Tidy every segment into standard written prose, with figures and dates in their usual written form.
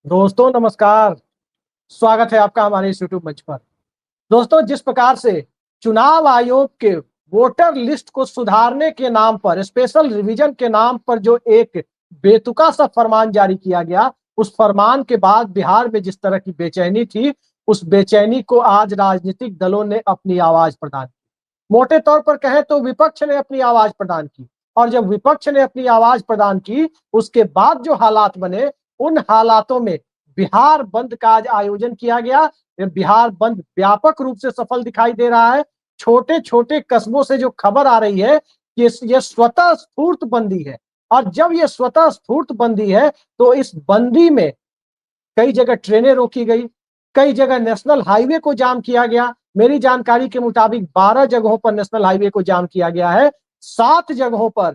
दोस्तों नमस्कार। स्वागत है आपका हमारे इस यूट्यूब मंच पर। दोस्तों, जिस प्रकार से चुनाव आयोग के वोटर लिस्ट को सुधारने के नाम पर, स्पेशल रिवीजन के नाम पर जो एक बेतुका सा फरमान जारी किया गया, उस फरमान के बाद बिहार में जिस तरह की बेचैनी थी, उस बेचैनी को आज राजनीतिक दलों ने अपनी आवाज प्रदान की। मोटे तौर पर कहें तो विपक्ष ने अपनी आवाज प्रदान की, और जब विपक्ष ने अपनी आवाज प्रदान की, उसके बाद जो हालात बने, उन हालातों में बिहार बंद का आज आयोजन किया गया। बिहार बंद व्यापक रूप से सफल दिखाई दे रहा है। छोटे छोटे कस्बों से जो खबर आ रही है कि ये स्वतः स्फूर्त बंदी है, और जब ये स्वतः स्फूर्त बंदी है तो इस बंदी में कई जगह ट्रेनें रोकी गई, कई जगह नेशनल हाईवे को जाम किया गया। मेरी जानकारी के मुताबिक 12 जगहों पर नेशनल हाईवे को जाम किया गया है, 7 जगहों पर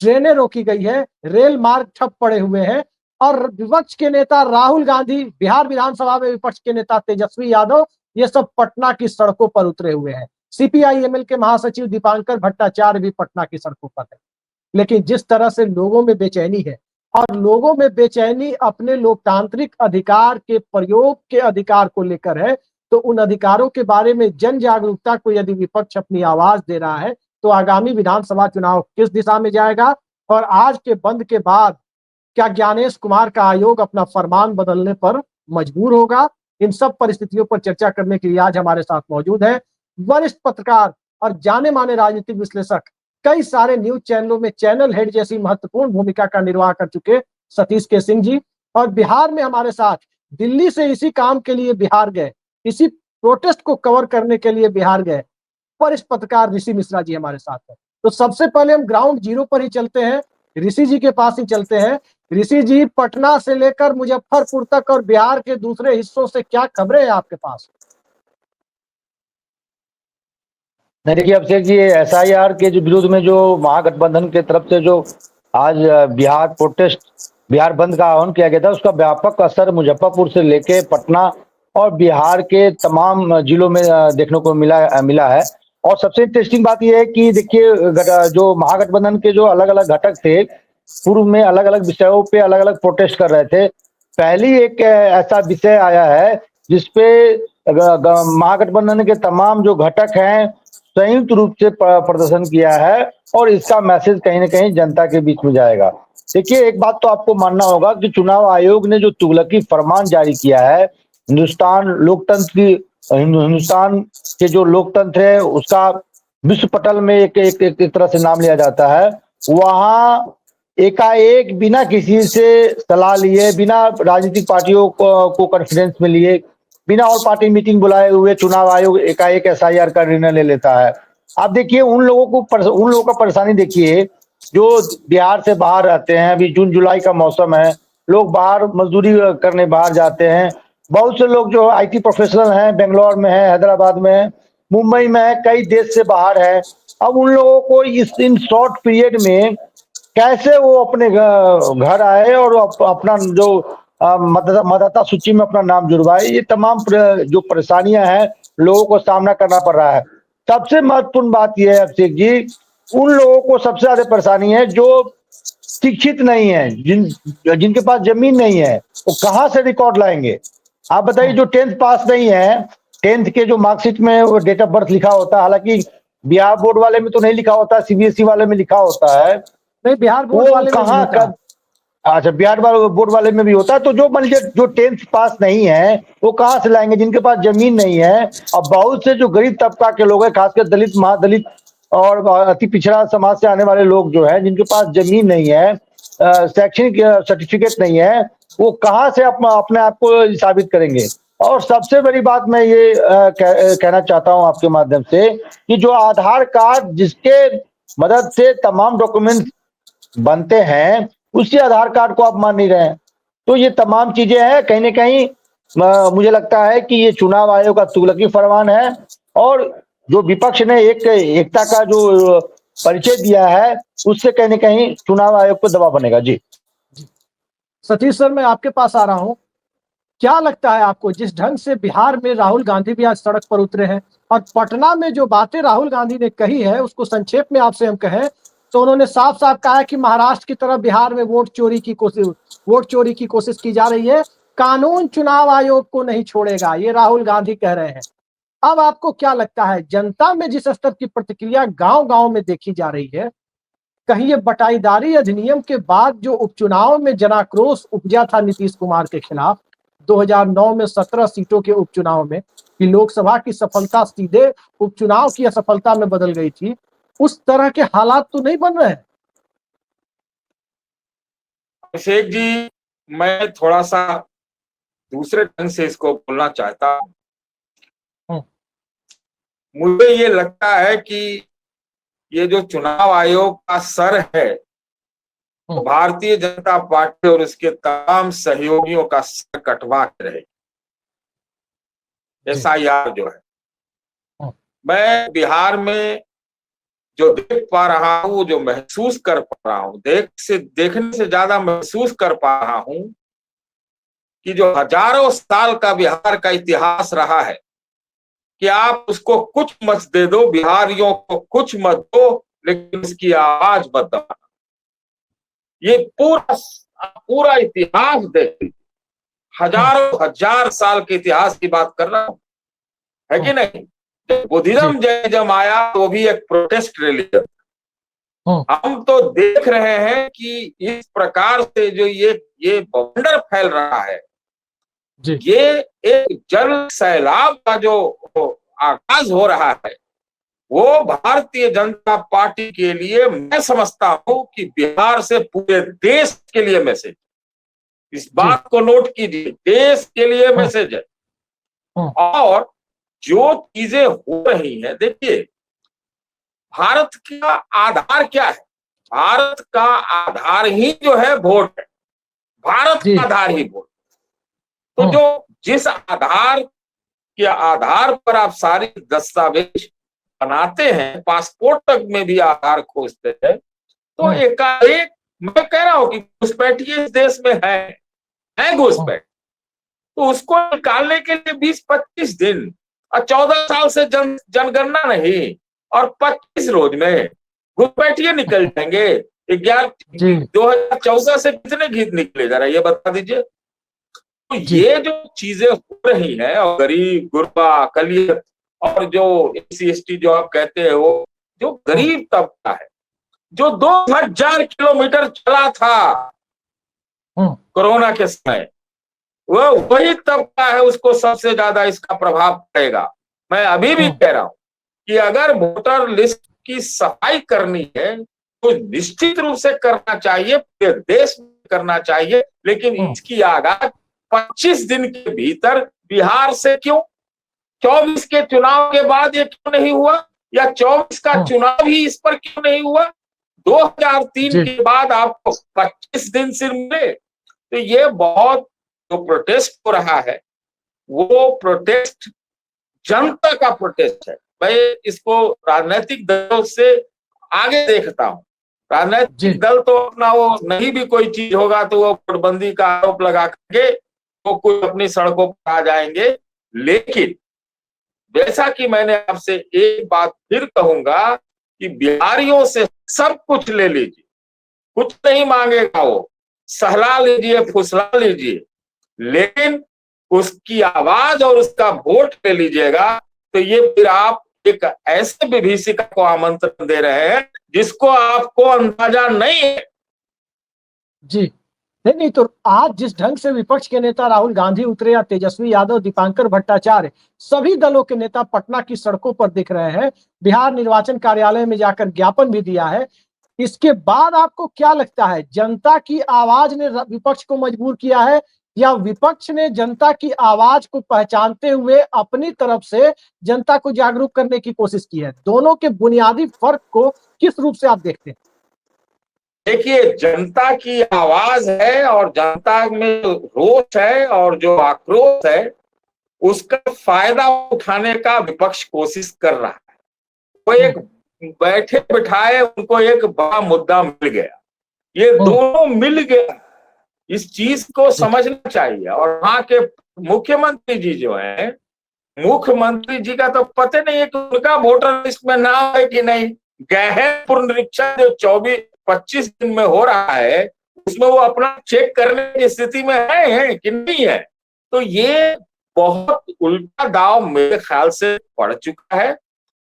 ट्रेनें रोकी गई है, रेल मार्ग ठप पड़े हुए हैं। और विपक्ष के नेता राहुल गांधी, बिहार विधानसभा में विपक्ष के नेता तेजस्वी यादव, ये सब पटना की सड़कों पर उतरे हुए हैं। सीपीआईएमएल के महासचिव दीपांकर भट्टाचार्य भी पटना की सड़कों पर है। लेकिन जिस तरह से लोगों में बेचैनी है, और लोगों में बेचैनी अपने लोकतांत्रिक अधिकार के प्रयोग के अधिकार को लेकर है, तो उन अधिकारों के बारे में जन जागरूकता को यदि विपक्ष अपनी आवाज दे रहा है, तो आगामी विधानसभा चुनाव किस दिशा में जाएगा, और आज के बंद के बाद क्या ज्ञानेश कुमार का आयोग अपना फरमान बदलने पर मजबूर होगा? इन सब परिस्थितियों पर चर्चा करने के लिए आज हमारे साथ मौजूद है वरिष्ठ पत्रकार और जाने माने राजनीतिक विश्लेषक, कई सारे न्यूज चैनलों में चैनल हेड जैसी महत्वपूर्ण भूमिका का निर्वाह कर चुके सतीश के सिंह जी, और बिहार में हमारे साथ दिल्ली से इसी काम के लिए बिहार गए, इसी प्रोटेस्ट को कवर करने के लिए बिहार गए वरिष्ठ पत्रकार ऋषि मिश्रा जी हमारे साथ है। तो सबसे पहले हम ग्राउंड जीरो पर ही चलते हैं, ऋषि जी के पास ही चलते हैं। ऋषि जी, पटना से लेकर मुजफ्फरपुर तक और बिहार के दूसरे हिस्सों से क्या खबरें हैं आपके पास? नहीं, देखिए अभिषेक जी, एसआईआर के जो विरोध में जो महागठबंधन के तरफ से जो आज बिहार बंद का आह्वान किया गया था, उसका व्यापक असर मुजफ्फरपुर से लेके पटना और बिहार के तमाम जिलों में देखने को मिला है। और सबसे इंटरेस्टिंग बात यह है कि देखिए, जो महागठबंधन के जो अलग अलग घटक थे, पूर्व में अलग अलग विषयों पे अलग अलग प्रोटेस्ट कर रहे थे। पहली एक ऐसा विषय आया है जिसपे महागठबंधन के तमाम जो घटक हैं संयुक्त रूप से प्रदर्शन किया है, और इसका मैसेज कहीं ना कहीं जनता के बीच में जाएगा। देखिए, एक बात तो आपको मानना होगा कि चुनाव आयोग ने जो तुगलकी फरमान जारी किया है, हिंदुस्तान के जो लोकतंत्र है उसका विश्व पटल में एक तरह से नाम लिया जाता है। वहां एकाएक बिना किसी से सलाह लिए, बिना राजनीतिक पार्टियों को कॉन्फिडेंस में लिए, बिना और पार्टी मीटिंग बुलाए हुए चुनाव आयोग एकाएक एसआईआर का निर्णय ले लेता है। आप देखिए, उन लोगों का परेशानी देखिए जो बिहार से बाहर रहते हैं। अभी जून जुलाई का मौसम है, लोग बाहर मजदूरी करने बाहर जाते हैं। बहुत से लोग जो आईटी प्रोफेशनल हैं, बेंगलोर में है, हैदराबाद में है, मुंबई में है, कई देश से बाहर है। अब उन लोगों को इन शॉर्ट पीरियड में कैसे वो अपने घर आए और अपना जो मतदाता सूची में अपना नाम जुड़वाए, ये तमाम जो परेशानियां हैं लोगों को सामना करना पड़ रहा है। सबसे महत्वपूर्ण बात यह है अभिषेक जी, उन लोगों को सबसे ज्यादा परेशानी है जो शिक्षित नहीं है, जिनके पास जमीन नहीं है, वो कहाँ से रिकॉर्ड लाएंगे? आप बताइए, जो 10th पास नहीं है, 10th के जो मार्कशीट में वो डेट ऑफ बर्थ लिखा होता है, हालांकि बिहार बोर्ड वाले में तो नहीं लिखा होता, सीबीएसई वाले में लिखा होता है। नहीं, बिहार बोर्ड वाले में कहाँ का? अच्छा, बिहार बोर्ड वाले में भी होता है। तो जो मान लीजिए जो 10th पास नहीं है, वो कहाँ से लाएंगे जिनके पास जमीन नहीं है? और बहुत से जो गरीब तबका के लोग हैं, खासकर दलित, महादलित और अति पिछड़ा समाज से आने वाले लोग जो है, जिनके पास जमीन नहीं है, शैक्षणिक सर्टिफिकेट नहीं है, वो कहाँ से अपने आप को साबित करेंगे? और सबसे बड़ी बात मैं ये कहना चाहता हूँ आपके माध्यम से कि जो आधार कार्ड जिसके मदद से तमाम डॉक्यूमेंट बनते हैं, उसी आधार कार्ड को आप मान नहीं रहे हैं। तो ये तमाम चीजें हैं, कहीं ना कहीं मुझे लगता है कि ये चुनाव आयोग का तुगलकी फरमान है, और जो विपक्ष ने एकता का जो परिचय दिया है, उससे कहीं ना कहीं चुनाव आयोग पर दबाव बनेगा। जी सतीश सर, मैं आपके पास आ रहा हूं। क्या लगता है आपको, जिस ढंग से बिहार में राहुल गांधी भी आज सड़क पर उतरे हैं, और पटना में जो बातें राहुल गांधी ने कही है उसको संक्षेप में आपसे हम कहें तो उन्होंने साफ साफ कहा है कि महाराष्ट्र की तरह बिहार में वोट चोरी की कोशिश की जा रही है। कानून चुनाव आयोग को नहीं छोड़ेगा, ये राहुल गांधी कह रहे हैं। अब आपको क्या लगता है, जनता में जिस स्तर की प्रतिक्रिया गांव-गांव में देखी जा रही है, कहीं ये बटाईदारी अधिनियम के बाद जो उपचुनाव में जनाक्रोश उपजा था नीतीश कुमार के खिलाफ 2009 में 17 सीटों के उपचुनाव में, कि लोकसभा की सफलता सीधे उपचुनाव की असफलता में बदल गई थी, उस तरह के हालात तो नहीं बन रहे हैं? अभिषेक जी, मैं थोड़ा सा दूसरे ढंग से इसको बोलना चाहता हूं। मुझे ये लगता है कि ये जो चुनाव आयोग का सर है, तो भारतीय जनता पार्टी और उसके तमाम सहयोगियों का सर कटवा के रहे। SIR जो है, मैं बिहार में जो देख पा रहा हूं, जो महसूस कर पा रहा हूं, देखने से ज्यादा महसूस कर पा रहा हूं कि जो हजारों साल का बिहार का इतिहास रहा है, कि आप उसको कुछ मत दे दो, बिहारियों को कुछ मत दो, लेकिन उसकी आवाज मत दबाना। ये पूरा इतिहास देखिए, हजारों हजार साल के इतिहास की बात कर रहा हूं, है कि नहीं? बुद्धिज्म जैनिज्म आया तो भी एक प्रोटेस्ट रिलीजन। हम तो देख रहे हैं कि इस प्रकार से जो ये बवंडर फैल रहा है, ये एक जल सैलाब का जो आगाज हो रहा है, वो भारतीय जनता पार्टी के लिए, मैं समझता हूं कि बिहार से पूरे देश के लिए मैसेज। इस बात को नोट कीजिए, देश के लिए मैसेज है। और जो चीजें हो रही हैं, देखिए, भारत का आधार क्या है? भारत का आधार ही जो है वोट है। भारत का आधार ही वोट। तो जो जिस आधार के आधार पर आप सारी दस्तावेज बनाते हैं, पासपोर्ट तक में भी आधार खोजते हैं, तो एकाएक मैं कह रहा हूं कि घुसपैठिए इस देश में है घुसपैठ, तो उसको निकालने के लिए 20-25 दिन और 14 साल से जनगणना नहीं, और 25 रोज में घुसपैठिए निकल जाएंगे। 2014 से कितने गीत निकले जरा ये बता दीजिए। तो ये जो चीजें हो रही हैं, और गरीब गुरबा अकलियत और जो SC/ST जो आप कहते हैं, वो जो गरीब तबका है, जो 2000 किलोमीटर चला था कोरोना के समय, वो वही तबका है, उसको सबसे ज्यादा इसका प्रभाव पड़ेगा। मैं अभी भी कह रहा हूं कि अगर वोटर लिस्ट की सफाई करनी है तो निश्चित रूप से करना चाहिए, पूरे देश में करना चाहिए, लेकिन इसकी आगाज 25 दिन के भीतर बिहार से क्यों? 24 के चुनाव के बाद ये क्यों नहीं हुआ? या 24 का चुनाव ही इस पर क्यों नहीं हुआ? 2003 के बाद आपको 25 दिन सिर्फ मिले। तो ये बहुत जो प्रोटेस्ट हो रहा है, वो प्रोटेस्ट जनता का प्रोटेस्ट है। मैं इसको राजनीतिक दलों से आगे देखता हूं। राजनीतिक दल तो अपना वो नहीं भी कोई चीज होगा तो वो नोटबंदी का आरोप लगा के वो कोई अपनी सड़कों पर आ जाएंगे। लेकिन जैसा कि मैंने आपसे एक बात फिर कहूंगा कि बिहारियों से सब कुछ ले लीजिए, कुछ नहीं मांगेगा वो, सहला लीजिए, फुसला लीजिए, लेकिन उसकी आवाज और उसका वोट ले लीजिएगा, तो ये फिर आप एक ऐसे विभीषिका को आमंत्रण दे रहे हैं जिसको आपको अंदाजा नहीं है। जी नहीं, तो आज जिस ढंग से विपक्ष के नेता राहुल गांधी उतरे या तेजस्वी यादव, दीपांकर भट्टाचार्य, सभी दलों के नेता पटना की सड़कों पर दिख रहे हैं, बिहार निर्वाचन कार्यालय में जाकर ज्ञापन भी दिया है, इसके बाद आपको क्या लगता है, जनता की आवाज ने विपक्ष को मजबूर किया है या विपक्ष ने जनता की आवाज को पहचानते हुए अपनी तरफ से जनता को जागरूक करने की कोशिश की है? दोनों के बुनियादी फर्क को किस रूप से आप देखते हैं? देखिए, जनता की आवाज है और जनता में रोष है और जो आक्रोश है, उसका फायदा उठाने का विपक्ष कोशिश कर रहा है। वो एक बैठे बिठाए उनको एक बड़ा मुद्दा मिल गया, ये दोनों मिल गया, इस चीज को समझना चाहिए। और वहां के मुख्यमंत्री जी जो है, मुख्यमंत्री जी का तो पता नहीं है कि उनका वोटर लिस्ट में नाम है कि नहीं। गहन पुनरीक्षण जो 24-25 दिन में हो रहा है, उसमें वो अपना चेक करने की स्थिति में है कि नहीं है? तो ये बहुत उल्टा दाव मेरे ख्याल से पड़ चुका है।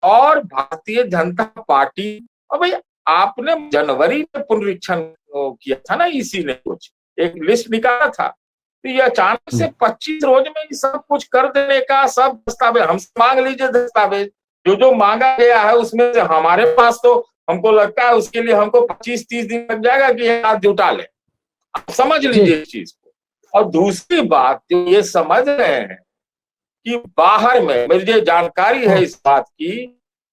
और भारतीय जनता पार्टी, और भाई आपने जनवरी में पुनरीक्षण किया था ना, इसी ने कुछ एक लिस्ट निकाला था, तो ये अचानक से 25 रोज में सब कुछ कर देने का, सब दस्तावेज हमसे मांग लीजिए, दस्तावेज जो जो मांगा गया है उसमें से हमारे पास तो हमको लगता है उसके लिए हमको 25-30 दिन लग जाएगा कि हाथ जुटा ले। आप समझ लीजिए इस चीज को। और दूसरी बात जो ये समझ रहे हैं कि बाहर में, मुझे जानकारी है इस बात की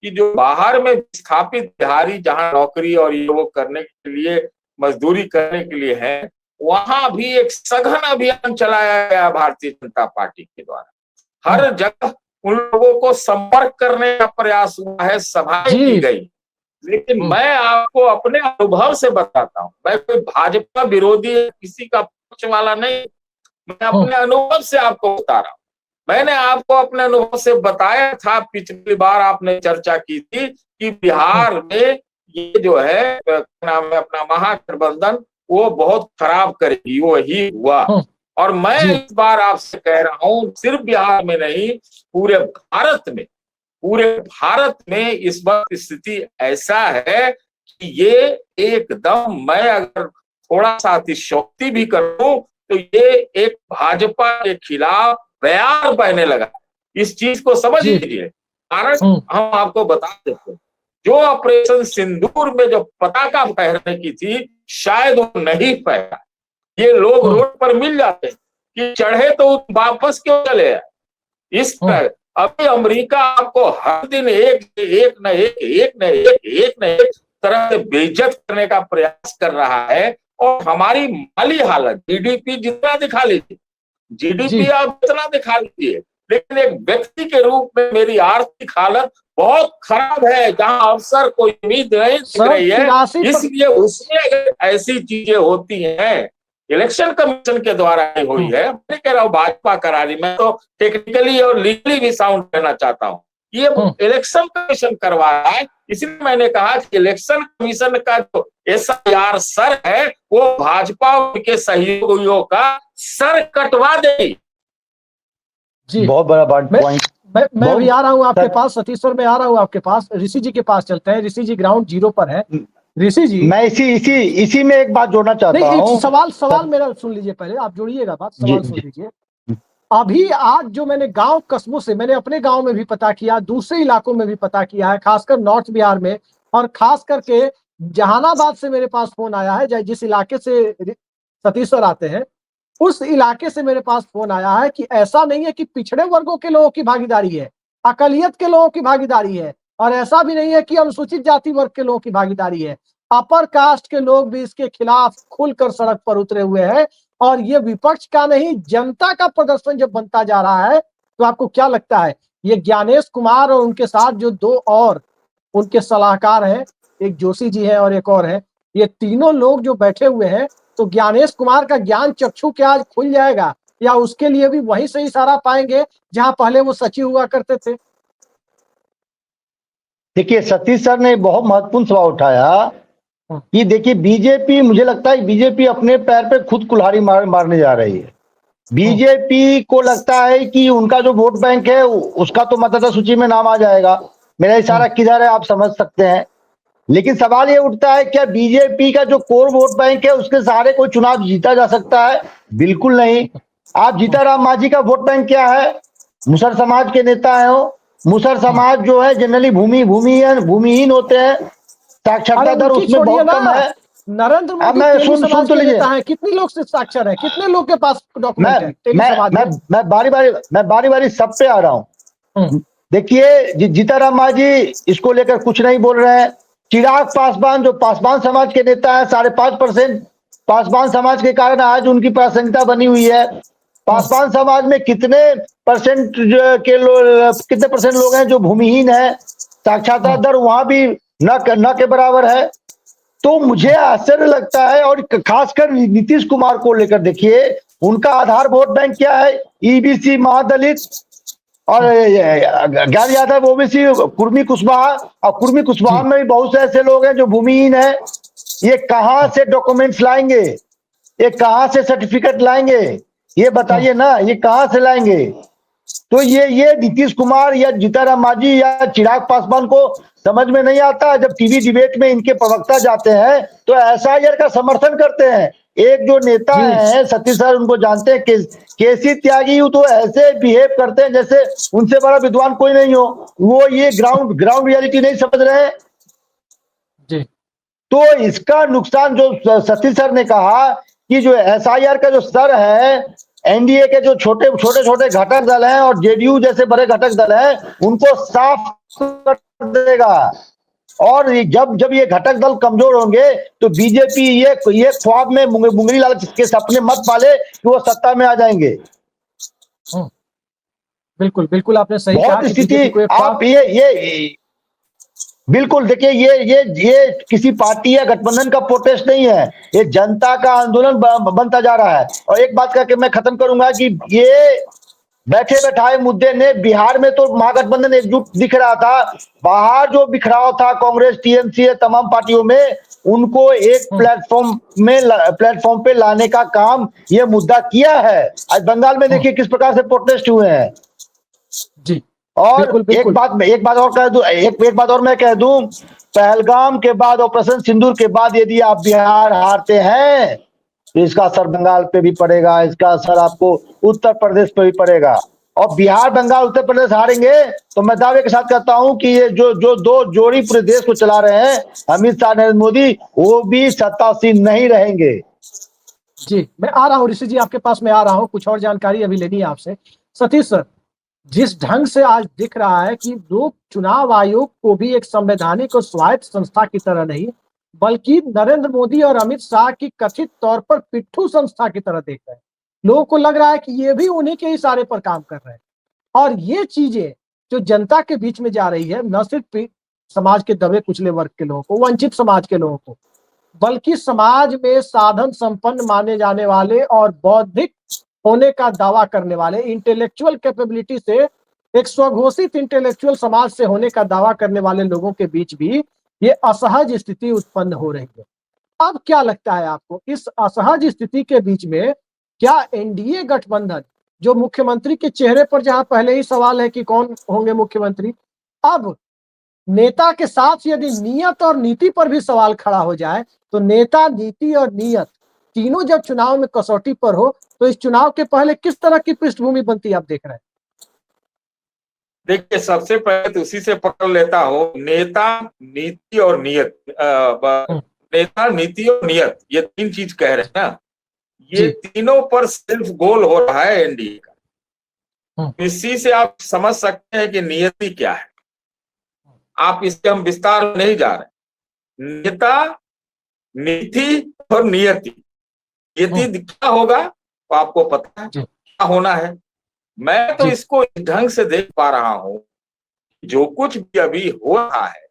कि जो बाहर में विस्थापित बिहारी जहां नौकरी और ये वो करने के लिए, मजदूरी करने के लिए है, वहां भी एक सघन अभियान चलाया गया भारतीय जनता पार्टी के द्वारा। हर जगह उन लोगों को संपर्क करने का प्रयास हुआ है, सभाएं की गई। लेकिन मैं आपको अपने अनुभव से बताता हूं, मैं कोई भाजपा विरोधी किसी का पक्ष वाला नहीं, मैं अपने अनुभव से आपको बता रहा हूं। मैंने आपको अपने अनुभव से बताया था, पिछली बार आपने चर्चा की थी कि बिहार में ये जो है नाम है अपना महागठबंधन, वो बहुत खराब करेगी, वो ही हुआ। और मैं इस बार आपसे कह रहा हूं, सिर्फ बिहार में नहीं, पूरे भारत में इस वक्त स्थिति ऐसा है कि ये एकदम, मैं अगर थोड़ा सा अतिशयोक्ति भी करूं तो ये एक भाजपा के खिलाफ बयार बहने लगा। इस चीज को समझ लीजिए। कारण हम आपको बता देते हैं, जो ऑपरेशन सिंदूर में जो पताका फहरने की थी, शायद वो नहीं फहरा। ये लोग रोड पर मिल जाते कि चढ़े तो वापस क्यों चले। इस तरह अभी अमेरिका आपको हर दिन एक न एक तरह से बेइज्जत करने का प्रयास कर रहा है। और हमारी माली हालत, जीडीपी जितना दिखा लीजिए, जीडीपी आप जितना दिखा लीजिए, लेकिन एक व्यक्ति के रूप में मेरी आर्थिक हालत बहुत खराब है, जहां अवसर कोई उम्मीद नहीं दिख रही है। इसलिए उसमें अगर ऐसी चीजें होती हैं, इलेक्शन कमीशन के द्वारा ही हुई है, मैं कह रहा हूँ भाजपा करा रही, मैं तो टेक्निकली और लीगली भी साउंड कहना चाहता हूँ, ये इलेक्शन कमीशन करवा रहा है। इसलिए मैंने कहा कि इलेक्शन कमीशन का जो SIR सर है, वो भाजपा के सहयोगियों का सर कटवा देगी। जी, बहुत बड़ा पॉइंट। मैं भी आ रहा हूँ आपके पास, सतीश सर, मैं आ रहा हूँ आपके पास। ऋषि जी के पास चलते हैं। ऋषि जी ग्राउंड जीरो पर है। ऋषि जी, मैं इसी में एक बात जोड़ना चाहता हूँ। सवाल मेरा सुन लीजिए, पहले आप जोड़िएगा बात, सवाल सुन लीजिए। अभी आज जो मैंने गांव कस्बों से, मैंने अपने गांव में भी पता किया, दूसरे इलाकों में भी पता किया है, खासकर नॉर्थ बिहार में, और खास करके जहानाबाद से मेरे पास फोन आया है, जिस इलाके से सतीश सर आते हैं, उस इलाके से मेरे पास फोन आया है कि ऐसा नहीं है कि पिछड़े वर्गों के लोगों की भागीदारी है, अकलियत के लोगों की भागीदारी है, और ऐसा भी नहीं है कि अनुसूचित जाति वर्ग के लोगों की भागीदारी है। अपर कास्ट के लोग भी इसके खिलाफ खुलकर सड़क पर उतरे हुए हैं। और ये विपक्ष का नहीं, जनता का प्रदर्शन जब बनता जा रहा है, तो आपको क्या लगता है, ये ज्ञानेश कुमार और उनके साथ जो दो और उनके सलाहकार हैं, एक जोशी जी हैं और एक और हैं, ये तीनों लोग जो बैठे हुए हैं, तो ज्ञानेश कुमार का ज्ञान चक्षु क्या आज खुल जाएगा, या उसके लिए भी वहीं से इशारा पाएंगे जहां पहले वो सचिव हुआ करते थे? देखिए, सतीश सर ने बहुत महत्वपूर्ण सवाल उठाया कि देखिए, बीजेपी, मुझे लगता है बीजेपी अपने पैर पे खुद कुल्हाड़ी मारने जा रही है। बीजेपी को लगता है कि उनका जो वोट बैंक है उसका तो मतदाता सूची में नाम आ जाएगा। मेरा इशारा किधर है आप समझ सकते हैं। लेकिन सवाल ये उठता है, क्या बीजेपी का जो कोर वोट बैंक है उसके सहारे कोई चुनाव जीता जा सकता है? बिल्कुल नहीं। आप जीताराम मांझी का वोट बैंक क्या है? मुसर समाज के नेता है वो। मुसर समाज जो है जनरली भूमिहीन होते हैं, साक्षरता दर उसमें बहुत कम है। नरेंद्र मोदी सुन तो लीजिए, कितने लोग से साक्षर है, कितने लोग के पास डॉक्यूमेंट है? मैं बारी बारी सब पे आ रहा हूँ। देखिए, जीताराम मांझी इसको लेकर कुछ नहीं बोल रहे हैं। चिराग पासवान जो पासवान समाज के नेता है, 5.5% पासवान समाज के कारण आज उनकी प्रासंगिकता बनी हुई है। पासवान समाज में कितने परसेंट लोग हैं जो भूमिहीन है, साक्षरता दर वहां भी न के बराबर है। तो मुझे आश्चर्य लगता है, और खासकर नीतीश कुमार को लेकर देखिए, उनका आधार वोट बैंक क्या है? EBC, महादलित और ज्ञान यादव ओबीसी, कुर्मी कुशवाहा, और कुर्मी कुशवाहा में भी बहुत से ऐसे लोग हैं जो भूमिहीन है। ये कहां से डॉक्यूमेंट्स लाएंगे? ये कहां से सर्टिफिकेट लाएंगे? ये बताइए ना, ये कहां से लाएंगे? तो ये नीतीश कुमार या जीतन मांझी या चिराग पासवान को समझ में नहीं आता। जब टीवी डिबेट में इनके प्रवक्ता जाते हैं तो एसआईआर का समर्थन करते हैं। एक जो नेता जी है सतीश सर, उनको जानते हैं, केसी त्यागी, तो ऐसे बिहेव करते हैं जैसे उनसे बड़ा विद्वान कोई नहीं हो। वो ये ग्राउंड रियलिटी नहीं समझ रहे हैं। जी तो इसका नुकसान जो सतीश सर ने कहा कि जो एसआईआर का जो स्तर है, एनडीए के जो छोटे छोटे घटक दल हैं और जेडीयू जैसे बड़े घटक दल हैं, उनको साफ कर देगा। और जब जब ये घटक दल कमजोर होंगे तो बीजेपी ये ख्वाब में मुंगरी लाल के सपने मत पाले कि वो सत्ता में आ जाएंगे। बिल्कुल बिल्कुल, आपने सही कहा बहुत कि स्थिति बीजेपी को एक आप ये बिल्कुल देखिए, ये किसी पार्टी या गठबंधन का प्रोटेस्ट नहीं है, ये जनता का आंदोलन बनता जा रहा है। और एक बात करके मैं खत्म करूंगा कि ये बैठे बैठाए मुद्दे ने बिहार में तो महागठबंधन एकजुट दिख रहा था, बाहर जो बिखराव था कांग्रेस टीएमसी तमाम पार्टियों में, उनको एक प्लेटफॉर्म पे लाने का काम ये मुद्दा किया है। आज बंगाल में देखिए किस प्रकार से प्रोटेस्ट हुए हैं। जी और बिल्कुल बिल्कुल। एक बात और कह दूं, एक बात और मैं कह दूं, पहलगाम के बाद, ऑपरेशन सिंदूर के बाद यदि आप बिहार हारते हैं तो इसका असर बंगाल पे भी पड़ेगा, इसका असर आपको उत्तर प्रदेश पे भी पड़ेगा। और बिहार, बंगाल, उत्तर प्रदेश हारेंगे तो मैं दावे के साथ कहता हूं कि ये जो दो जोड़ी पूरे देश को चला रहे हैं, अमित शाह, नरेंद्र मोदी, वो भी सत्तासीन नहीं रहेंगे। जी मैं आ रहा हूँ ऋषि जी, आपके पास में आ रहा हूँ, कुछ और जानकारी अभी लेनी है आपसे। सतीश सर, जिस ढंग से आज दिख रहा है कि लोग चुनाव आयोग को भी एक संवैधानिक और स्वायत्त संस्था की तरह नहीं, बल्कि नरेंद्र मोदी और अमित शाह की कथित तौर पर पिट्ठू संस्था की तरह देख रहे हैं। लोगों को लग रहा है कि ये भी उन्हीं के इशारे पर काम कर रहे हैं। और ये चीजें जो जनता के बीच में जा रही है, न सिर्फ समाज के दबे कुचले वर्ग के लोगों को, वंचित समाज के लोगों को, बल्कि समाज में साधन संपन्न माने जाने वाले और बौद्धिक होने का दावा करने वाले, इंटेलेक्चुअल कैपेबिलिटी से, एक स्वघोषित इंटेलेक्चुअल समाज से होने का दावा करने वाले लोगों के बीच भी ये असहज स्थिति उत्पन्न हो रही है। अब क्या लगता है आपको, इस असहज स्थिति के बीच में क्या एनडीए गठबंधन, जो मुख्यमंत्री के चेहरे पर जहां पहले ही सवाल है कि कौन होंगे मुख्यमंत्री, अब नेता के साथ यदि नियत और नीति पर भी सवाल खड़ा हो जाए, तो नेता, नीति और नियत तीनों जब चुनाव में कसौटी पर हो, तो इस चुनाव के पहले किस तरह की पृष्ठभूमि बनती है, आप देख रहे हैं? देखिए, सबसे पहले तो उसी से पकड़ लेता हूँ, नेता, नीति और नियत। नेता, नीति और नियत, ये तीन चीज कह रहे हैं ना, ये तीनों पर सिर्फ गोल हो रहा है एनडीए का। इसी से आप समझ सकते हैं कि नियति क्या है। आप इसके हम विस्तार में नहीं जा रहे। नेता, नीति और नियति, नियति क्या होगा तो आपको पता है क्या होना है। मैं तो इसको इस ढंग से देख पा रहा हूं, जो कुछ भी अभी हो रहा है,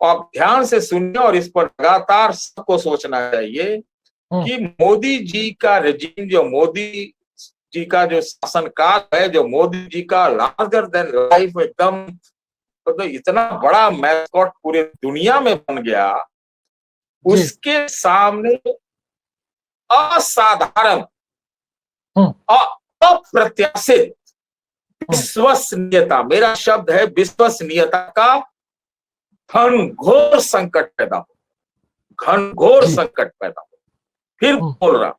आप ध्यान से सुनिए और इस पर लगातार सबको सोचना चाहिए कि मोदी जी का रेजिम, जो मोदी जी का जो शासनकाल है, जो मोदी जी का लार्जर देन लाइफ एकदम तो इतना बड़ा मैस्कॉट पूरे दुनिया में बन गया, उसके सामने असाधारण, अप्रत्याशित विश्वसनीयता, मेरा शब्द है विश्वसनीयता का घनघोर संकट पैदा हो, घनघोर संकट पैदा हो। फिर बोल रहा,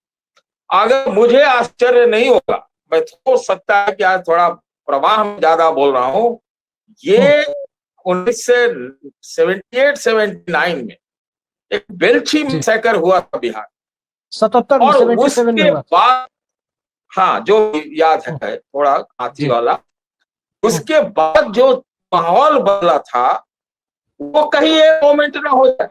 अगर मुझे आश्चर्य नहीं होगा, मैं हो सकता है कि आज थोड़ा प्रवाह में ज्यादा बोल रहा हूं, ये 1978-79 में एक बेल्छी मैसेकर हुआ था बिहार, 77 और 77 में उसके हुआ। बाद, हाँ जो याद है थोड़ा हाथी वाला, उसके बाद जो माहौल बदला था, वो कहीं एक मोमेंट ना हो जाए।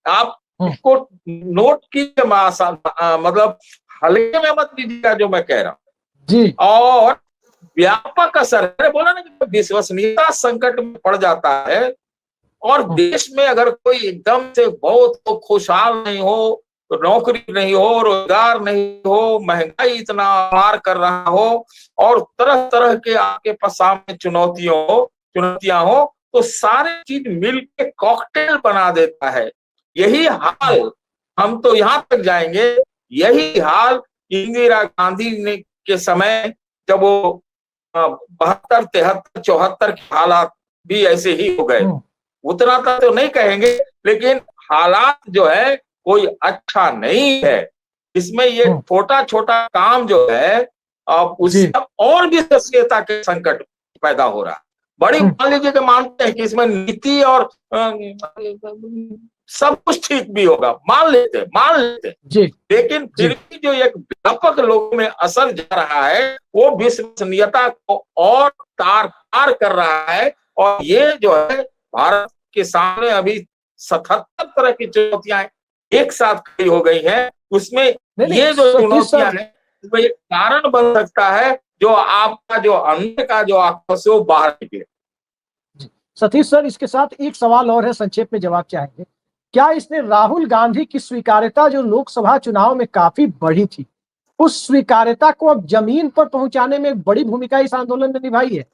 आप इसको नोट कीजिए, मतलब हल्के में मत लीजिएगा जो मैं कह रहा हूँ जी। और व्यापक असर है, बोला ना कि विश्वसनीयता संकट में पड़ जाता है, और देश में अगर कोई एकदम से बहुत तो खुशहाल नहीं हो, तो नौकरी नहीं हो, रोजगार नहीं हो, महंगाई इतना मार कर रहा हो, और तरह तरह के आपके पास सामने चुनौतियां हो, तो सारी चीज मिलके कॉकटेल बना देता है। यही हाल, हम तो यहां तक जाएंगे, यही हाल इंदिरा गांधी ने के समय जब वो 72, 73, 74 के हालात भी ऐसे ही हो गए, उतना तो नहीं कहेंगे, लेकिन हालात जो है कोई अच्छा नहीं है। इसमें ये छोटा छोटा काम जो है उससे और भी सभ्यता के संकट पैदा हो रहा है। बड़ी मान लीजिए कि मानते हैं कि इसमें नीति और सब कुछ ठीक भी होगा, मान लेते लेकिन फिर भी जो एक व्यापक लोगों में असर जा रहा है वो विश्वसनीयता को और तार कर रहा है। और ये जो है भारत के सामने अभी 77 तरह की चुनौतियां एक साथ खड़ी हो गई हैं। उसमें ये जो चुनौतियां हैं वो एक कारण बन सकता है जो आपका जो अंदर का जो आक्रोश है वो बाहर निकले। सतीश सर, इसके साथ एक सवाल और है, संक्षेप में जवाब चाहेंगे। क्या इसने राहुल गांधी की स्वीकार्यता जो लोकसभा चुनाव में काफी बढ़ी थी, उस स्वीकार्यता को अब जमीन पर पहुंचाने में एक बड़ी भूमिका इस आंदोलन ने निभाई है?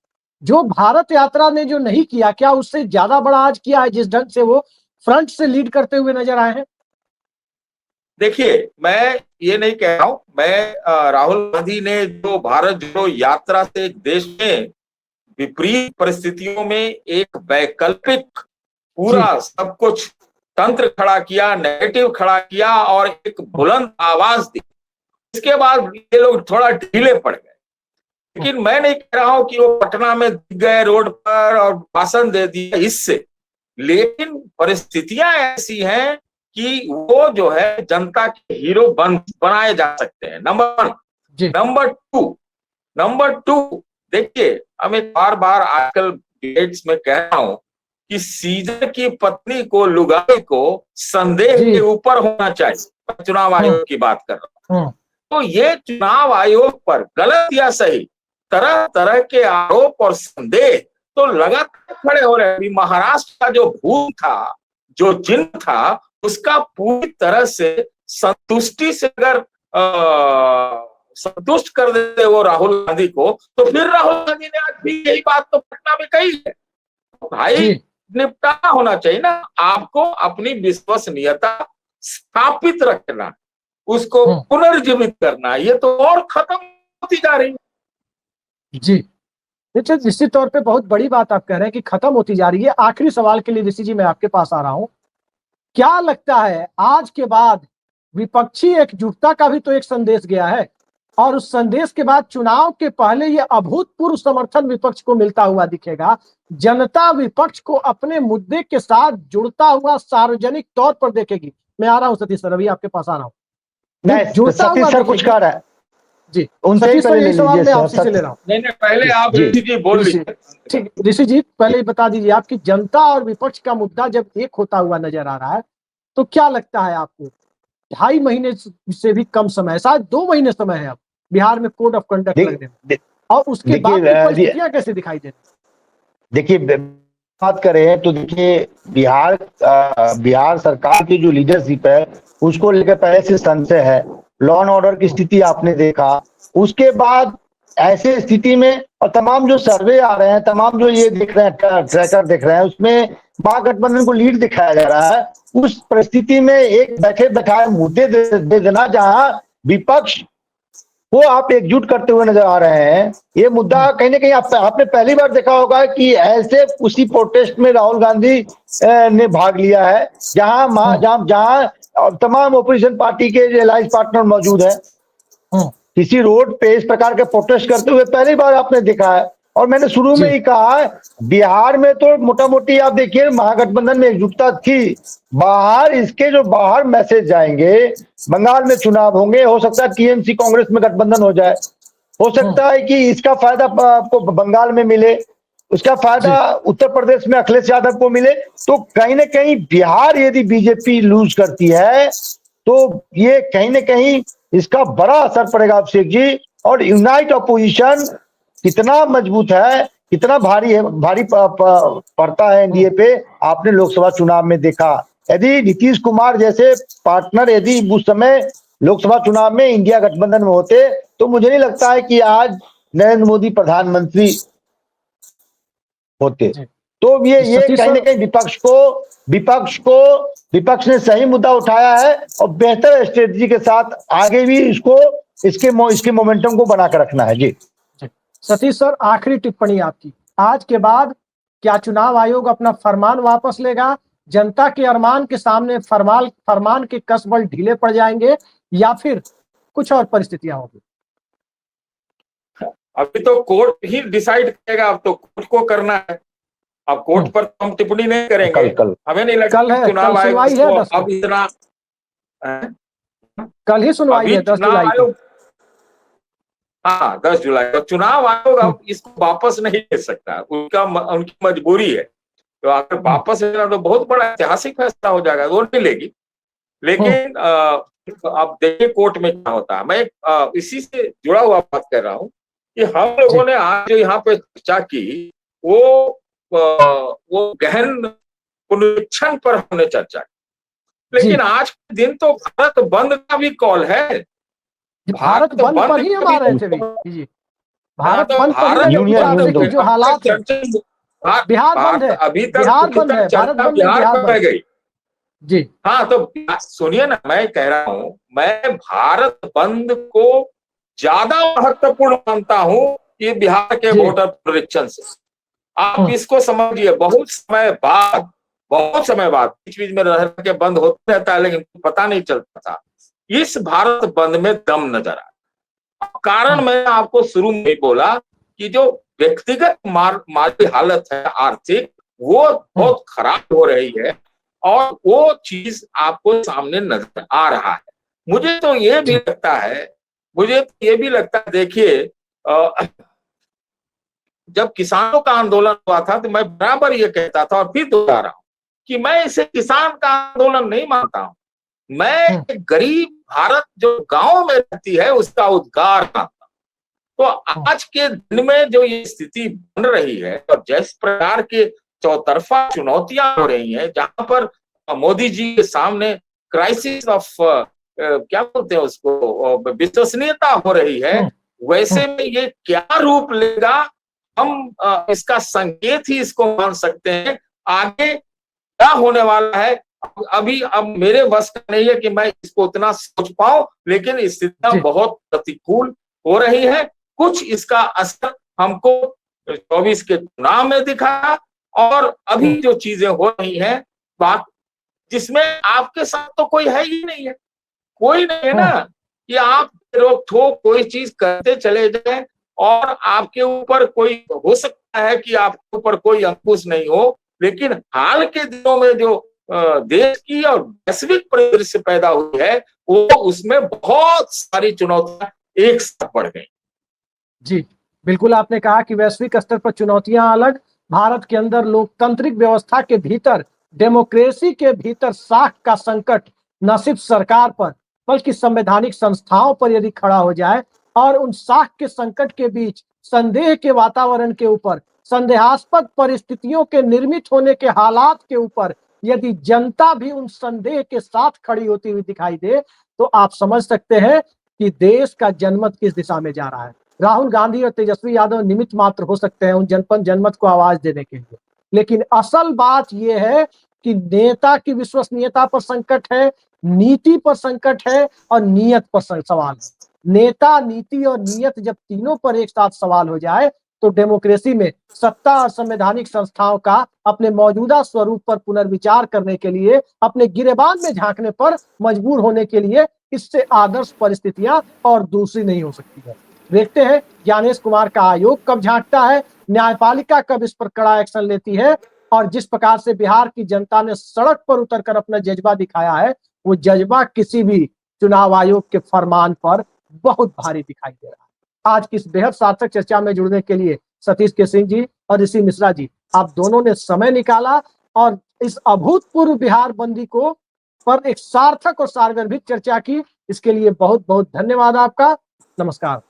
जो भारत यात्रा ने जो नहीं किया, क्या उससे ज्यादा बड़ा आज किया है जिस ढंग से वो फ्रंट से लीड करते हुए नजर आए हैं? देखिए, मैं ये नहीं कह रहा हूं, मैं राहुल गांधी ने जो भारत जोड़ो यात्रा से देश में विपरीत परिस्थितियों में एक वैकल्पिक पूरा सब कुछ तंत्र खड़ा किया, नेगेटिव खड़ा किया और एक बुलंद आवाज दी, इसके बाद ये लोग थोड़ा ढीले पड़ गए। लेकिन मैं नहीं कह रहा हूं कि वो पटना में गए रोड पर और भाषण दे दिया इससे, लेकिन परिस्थितियां ऐसी हैं कि वो जो है जनता के हीरो बनाए जा सकते हैं। नंबर 1। नंबर टू देखिए, हमें बार बार आजकल डिबेट्स में कह रहा हूं कि सीजर की पत्नी को, लुगाई को संदेह के ऊपर होना चाहिए। चुनाव आयोग की बात कर रहा हूं। तो ये चुनाव आयोग पर गलत या सही तरह तरह के आरोप और संदेह तो लगातार खड़े हो रहे हैं। महाराष्ट्र का जो भूत था, जो चिन्ह था, उसका पूरी तरह से संतुष्टि से अगर संतुष्ट कर देते वो राहुल गांधी को, तो फिर राहुल गांधी ने आज भी यही बात तो पटना में कही है। भाई निपटारा होना चाहिए ना, आपको अपनी विश्वसनीयता स्थापित रखना, उसको पुनर्जीवित करना, ये तो और खत्म होती जा रही है। जी निश्चित तौर पे बहुत बड़ी बात आप कह रहे हैं कि खत्म होती जा रही है। आखिरी सवाल के लिए ऋषि जी मैं आपके पास आ रहा हूं, क्या लगता है आज के बाद विपक्षी एकजुटता का भी तो एक संदेश गया है, और उस संदेश के बाद चुनाव के पहले ये अभूतपूर्व समर्थन विपक्ष को मिलता हुआ दिखेगा। जनता विपक्ष को अपने मुद्दे के साथ जुड़ता हुआ सार्वजनिक तौर पर देखेगी। मैं आ रहा हूं सतीश सर, अभी आपके पास आ रहा हूं। जुड़ता हुआ सर कुछ कह रहा है जी, उनसे पहले सवाल मैं आपसे ले रहा हूँ। नहीं, पहले आप ऋषि जी बोल लीजिए। ठीक, ऋषि जी पहले बता दीजिए, आपकी जनता और विपक्ष का मुद्दा जब एक होता हुआ नजर आ रहा है, तो क्या लगता है आपको 2.5 महीने से भी कम समय, शायद 2 महीने समय है अब बिहार में कोड ऑफ कंडक्ट लगने में, और उसके बाद परिस्थितियां कैसे दिखाई दे? देखिए, बात करें तो देखिए, बिहार सरकार की जो लीडरशिप है उसको लेकर पहले से संशय है। लॉ एंड ऑर्डर की स्थिति आपने देखा, उसके बाद ऐसे स्थिति में और तमाम जो सर्वे आ रहे हैं, तमाम जो ये देख रहे हैं, ट्रैकर देख रहे हैं, उसमें महागठबंधन को लीड दिखाया जा रहा है। उस परिस्थिति में एक बैठे बैठाए मुद्दे दे देना, जहां विपक्ष को आप एकजुट करते हुए नजर आ रहे हैं। ये मुद्दा कहीं ना कहीं आपने पहली बार देखा होगा कि ऐसे उसी प्रोटेस्ट में राहुल गांधी ने भाग लिया है, जहां तमाम ओपोजिशन पार्टी के एलायंस पार्टनर मौजूद है। किसी रोड पे इस प्रकार के प्रोटेस्ट करते हुए पहली बार आपने देखा है। और मैंने शुरू में ही कहा, बिहार में तो मोटा मोटी आप देखिए महागठबंधन में एकजुटता थी। बाहर इसके जो बाहर मैसेज जाएंगे, बंगाल में चुनाव होंगे, हो सकता है टीएमसी कांग्रेस में गठबंधन हो जाए, हो सकता है कि इसका फायदा आपको बंगाल में मिले, उसका फायदा उत्तर प्रदेश में अखिलेश यादव को मिले। तो कहीं ना कहीं बिहार यदि बीजेपी लूज करती है तो ये कहीं ना कहीं इसका बड़ा असर पड़ेगा अभिषेक जी। और यूनाइट अपोजिशन कितना मजबूत है, कितना भारी पड़ता है एनडीए पे, आपने लोकसभा चुनाव में देखा। यदि नीतीश कुमार जैसे पार्टनर यदि उस समय लोकसभा चुनाव में इंडिया गठबंधन में होते, तो मुझे नहीं लगता है कि आज नरेंद्र मोदी प्रधानमंत्री होते। तो ये कहीं ना कहीं विपक्ष ने सही मुद्दा उठाया है और बेहतर स्ट्रेटजी के साथ आगे भी इसको इसके मोमेंटम को बना कर रखना है। जी सतीश सर, आखिरी टिप्पणी आपकी, आज के बाद क्या चुनाव आयोग अपना फरमान वापस लेगा? जनता के अरमान के सामने फरमान के कसबल ढीले पड़ जाएंगे या फिर कुछ और परिस्थितियां होगी? अभी तो कोर्ट ही डिसाइड करेगा, अब तो कोर्ट को करना है। अब कोर्ट पर हम टिप्पणी नहीं करेंगे। हमें नहीं लगता चुनाव आयोग अब इतना, कल ही सुनवाई है 10 जुलाई को। हाँ 10 जुलाई को चुनाव आयोग अब इसको वापस नहीं ले सकता, उनकी मजबूरी है। तो अगर वापस लेना तो बहुत बड़ा ऐतिहासिक फैसला हो जाएगा, वो नहीं लेगी। लेकिन अब देखिए कोर्ट में क्या होता है। मैं इसी से जुड़ा हुआ बात कर रहा हूँ कि हम लोगों ने आज जो यहाँ पे चर्चा की वो गहन पुनरीक्षण पर हमने चर्चा की। लेकिन आज के दिन तो भारत बंद का भी कॉल है। भारत बंद पर ही हम आ रहे थे जी। भारत बंद पर जो हालात बिहार बंद है, अभी तक बिहार बंद है, भारत बंद है, बिहार पर रह गई जी। हाँ तो सुनिए ना, मैं कह रहा हूँ, मैं भारत बंद को ज्यादा महत्वपूर्ण मानता हूँ कि बिहार के वोटर पुनरीक्षण से। आप इसको समझिए, बहुत समय बाद बीच बीच में रह के बंद होता रहता है लेकिन पता नहीं चलता था। इस भारत बंद में दम नजर आया। कारण मैंने आपको शुरू में ही बोला कि जो व्यक्तिगत माली हालत है आर्थिक, वो बहुत खराब हो रही है और वो चीज आपको सामने नजर आ रहा है। मुझे तो ये भी लगता है, देखिए जब किसानों का आंदोलन हुआ था तो मैं बराबर ये कहता था और फिर दोहरा रहा हूं कि मैं इसे किसान का आंदोलन नहीं मानता हूं। मैं गरीब भारत जो गांव में रहती है उसका उद्गार मानता हूं। तो आज के दिन में जो ये स्थिति बन रही है और जिस प्रकार के चौतरफा चुनौतियां हो रही हैं, जहां पर मोदी जी के सामने क्राइसिस ऑफ क्या बोलते हैं उसको, विश्वसनीयता हो रही है, वैसे में ये क्या रूप लेगा हम इसका संकेत ही इसको मान सकते हैं। आगे क्या होने वाला है अब मेरे बस का नहीं है कि मैं इसको उतना सोच पाऊं, लेकिन स्थितियां बहुत प्रतिकूल हो रही है। कुछ इसका असर हमको 24 के चुनाव में दिखा और अभी जो चीजें हो रही हैं, बात जिसमें आपके साथ तो कोई है ही नहीं है, कोई नहीं है ना कि आप रोक ठोक कोई चीज करते चले जाए और आपके ऊपर कोई, हो सकता है कि आपके ऊपर कोई अंकुश नहीं हो, लेकिन हाल के दिनों में जो देश की और वैश्विक परिदृश्य पैदा हुई है वो उसमें बहुत सारी चुनौतियां एक साथ बढ़ गई। जी बिल्कुल, आपने कहा कि वैश्विक स्तर पर चुनौतियां अलग, भारत के अंदर लोकतांत्रिक व्यवस्था के भीतर, डेमोक्रेसी के भीतर साख का संकट न सिर्फ सरकार पर बल्कि संवैधानिक संस्थाओं पर यदि खड़ा हो जाए और उन साख के संकट के बीच संदेह के वातावरण के ऊपर, संदेहास्पद परिस्थितियों के निर्मित होने के हालात के ऊपर यदि जनता भी उन संदेह के साथ खड़ी होती हुई दिखाई दे, तो आप समझ सकते हैं कि देश का जनमत किस दिशा में जा रहा है। राहुल गांधी और तेजस्वी यादव निमित्त मात्र हो सकते हैं उन जनमत को आवाज देने के लिए, लेकिन असल बात यह है कि नेता की विश्वसनीयता पर संकट है, नीति पर संकट है और नियत पर सवाल है। नेता, नीति और नियत जब तीनों पर एक साथ सवाल हो जाए तो डेमोक्रेसी में सत्ता और संवैधानिक संस्थाओं का अपने मौजूदा स्वरूप पर पुनर्विचार करने के लिए, अपने गिरेबान में झांकने पर मजबूर होने के लिए इससे आदर्श परिस्थितियां और दूसरी नहीं हो सकती है। देखते हैं ज्ञानेश कुमार का आयोग कब झांकता है, न्यायपालिका कब इस पर कड़ा एक्शन लेती है और जिस प्रकार से बिहार की जनता ने सड़क पर उतरकर अपना जज्बा दिखाया है, वो जज्बा किसी भी चुनाव आयोग के फरमान पर बहुत भारी दिखाई दे रहा है। आज की इस बेहद सार्थक चर्चा में जुड़ने के लिए सतीश के सिंह जी और ऋषि मिश्रा जी, आप दोनों ने समय निकाला और इस अभूतपूर्व बिहार बंदी को पर एक सार्थक और सार्वभौमिक चर्चा की। इसके लिए बहुत बहुत धन्यवाद आपका। नमस्कार।